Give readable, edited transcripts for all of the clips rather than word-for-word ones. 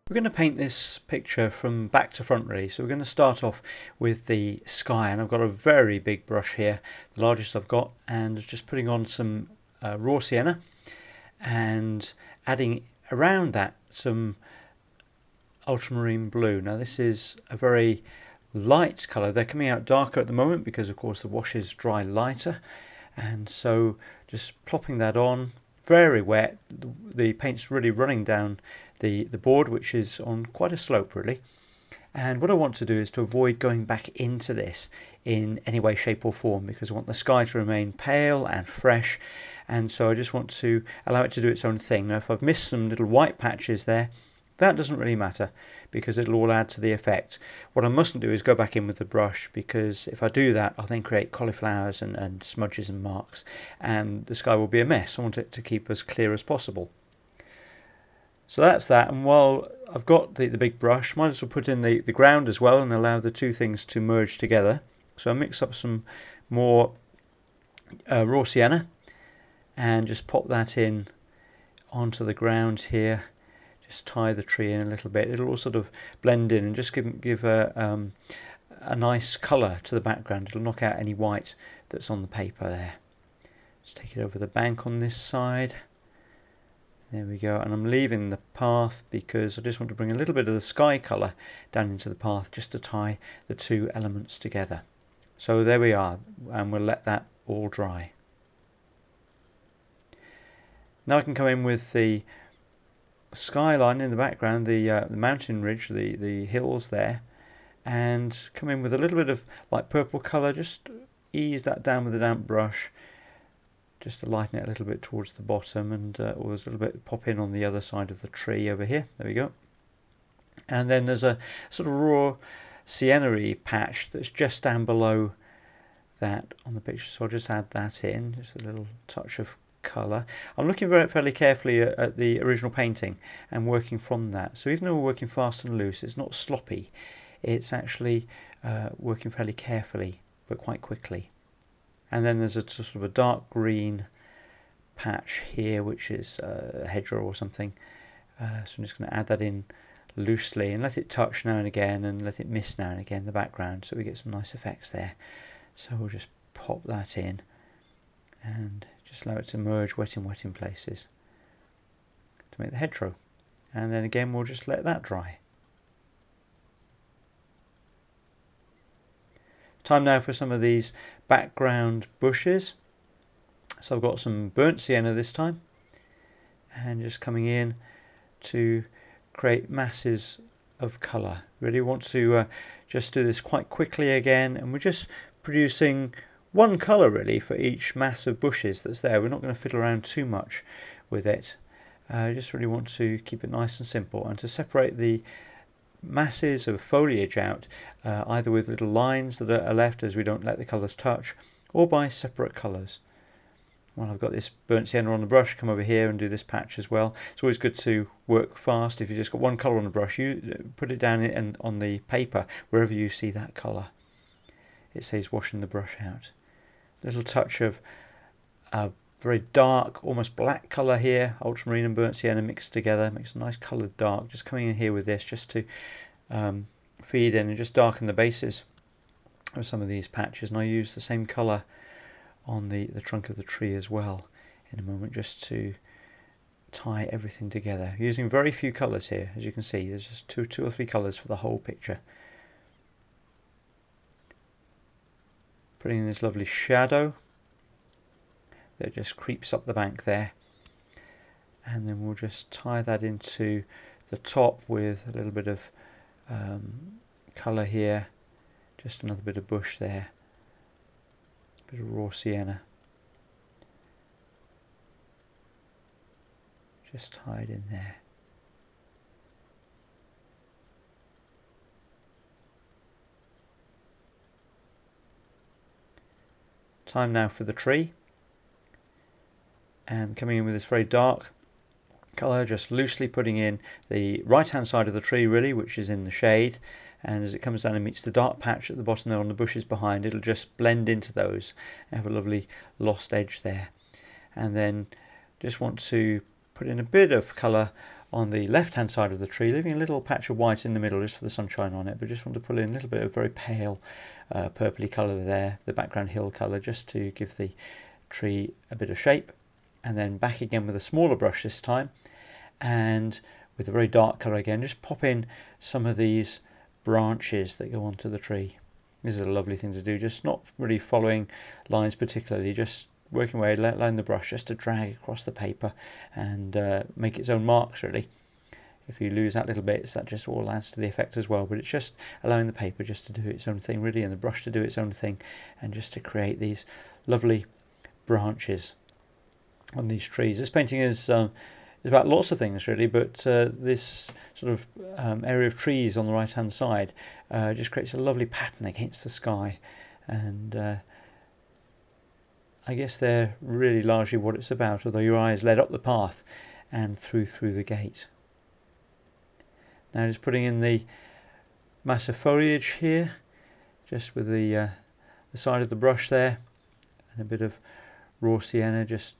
We're going to paint this picture from back to front really, so we're going to start off with the sky, and I've got a very big brush here, the largest I've got, and just putting on some raw sienna and adding around that some ultramarine blue. Now this is a very light colour. They're coming out darker at the moment because of course the washes dry lighter, and so just plopping that on, very wet. The paint's really running down the board, which is on quite a slope really. And what I want to do is to avoid going back into this in any way, shape or form, because I want the sky to remain pale and fresh, and so I just want to allow it to do its own thing. Now if I've missed some little white patches there, that doesn't really matter because it'll all add to the effect. What I mustn't do is go back in with the brush, because if I do that I'll then create cauliflowers and smudges and marks, and the sky will be a mess. I want it to keep as clear as possible. So that's that, and while I've got the big brush, might as well put in the ground as well and allow the two things to merge together. So I mix up some more raw sienna and just pop that in onto the ground here. Just tie the tree in a little bit. It'll all sort of blend in and just give a nice colour to the background. It'll knock out any white that's on the paper there. Just take it over the bank on this side. There we go, and I'm leaving the path because I just want to bring a little bit of the sky colour down into the path just to tie the two elements together. So there we are, and we'll let that all dry. Now I can come in with the skyline in the background, the mountain ridge, the hills there, and come in with a little bit of like purple colour. Just ease that down with a damp brush, just to lighten it a little bit towards the bottom, and or there's a little bit pop in on the other side of the tree over here. There we go. And then there's a sort of raw sienna-y patch that's just down below that on the picture, so I'll just add that in, just a little touch of colour. I'm looking fairly carefully at the original painting and working from that. So even though we're working fast and loose, it's not sloppy. It's actually working fairly carefully, but quite quickly. And then there's a sort of a dark green patch here, which is a hedgerow or something. So I'm just going to add that in loosely and let it touch now and again, and let it mist now and again in the background, so we get some nice effects there. So we'll just pop that in and just allow it to merge wet in places to make the hedgerow. And then again we'll just let that dry. Time now for some of these background bushes. So I've got some burnt sienna this time, and just coming in to create masses of colour. Really want to just do this quite quickly again, and we're just producing one colour really for each mass of bushes that's there. We're not going to fiddle around too much with it. I just really want to keep it nice and simple, and to separate the masses of foliage out either with little lines that are left as we don't let the colours touch, or by separate colours. Well, I've got this burnt sienna on the brush, come over here and do this patch as well. It's always good to work fast. If you've just got one colour on the brush, you put it down and on the paper wherever you see that colour. It says washing the brush out. Little touch of a very dark, almost black colour here, ultramarine and burnt sienna mixed together, makes a nice coloured dark. Just coming in here with this just to feed in and just darken the bases of some of these patches. And I use the same colour on the trunk of the tree as well in a moment, just to tie everything together. Using very few colours here, as you can see. There's just two or three colours for the whole picture. Putting in this lovely shadow that just creeps up the bank there, and then we'll just tie that into the top with a little bit of colour here, just another bit of bush there, a bit of raw sienna, just tied in there. Time now for the tree, and coming in with this very dark colour, just loosely putting in the right hand side of the tree really, which is in the shade, and as it comes down and meets the dark patch at the bottom there on the bushes behind, it'll just blend into those and have a lovely lost edge there. And then just want to put in a bit of colour on the left hand side of the tree, leaving a little patch of white in the middle just for the sunshine on it, but just want to pull in a little bit of very pale purpley colour there, the background hill colour, just to give the tree a bit of shape. And then back again with a smaller brush this time, and with a very dark colour again, just pop in some of these branches that go onto the tree. This is a lovely thing to do, just not really following lines particularly, just working away, allowing the brush just to drag across the paper and make its own marks really. If you lose that little bit, that just all adds to the effect as well, but it's just allowing the paper just to do its own thing really, and the brush to do its own thing, and just to create these lovely branches on these trees. This painting is about lots of things really, but this sort of area of trees on the right hand side just creates a lovely pattern against the sky, and I guess they're really largely what it's about, although your eyes led up the path and through the gate. Now just putting in the massive foliage here, just with the side of the brush there, and a bit of raw sienna just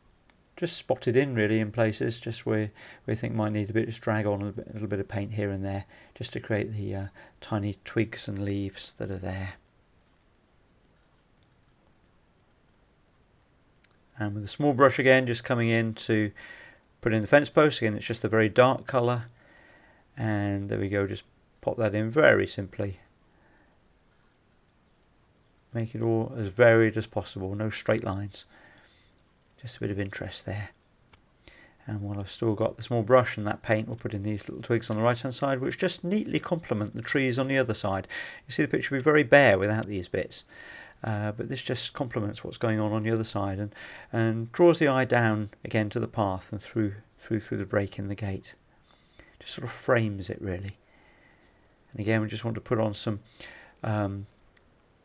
spotted in really in places, just where you think might need a bit, just drag on a little bit of paint here and there, just to create the tiny twigs and leaves that are there. And with a small brush again, just coming in to put in the fence post. Again, it's just a very dark colour, and there we go, just pop that in very simply. Make it all as varied as possible, no straight lines, just a bit of interest there. And while I've still got the small brush and that paint, we'll put in these little twigs on the right hand side, which just neatly complement the trees on the other side. You see the picture would be very bare without these bits. But this just complements what's going on the other side, and draws the eye down again to the path and through the break in the gate. Just sort of frames it really. And again, we just want to put on some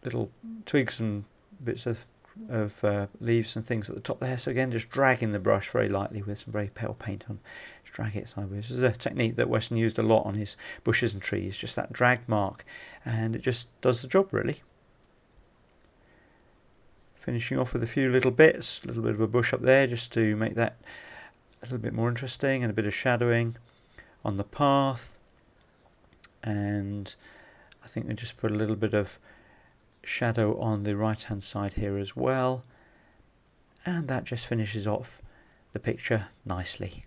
little twigs and bits of leaves and things at the top there. So again, just dragging the brush very lightly with some very pale paint on. Just drag it sideways. This is a technique that Weston used a lot on his bushes and trees, just that drag mark, and it just does the job really. Finishing off with a few little bits, a little bit of a bush up there just to make that a little bit more interesting, and a bit of shadowing on the path, and I think we just put a little bit of shadow on the right hand side here as well, and that just finishes off the picture nicely.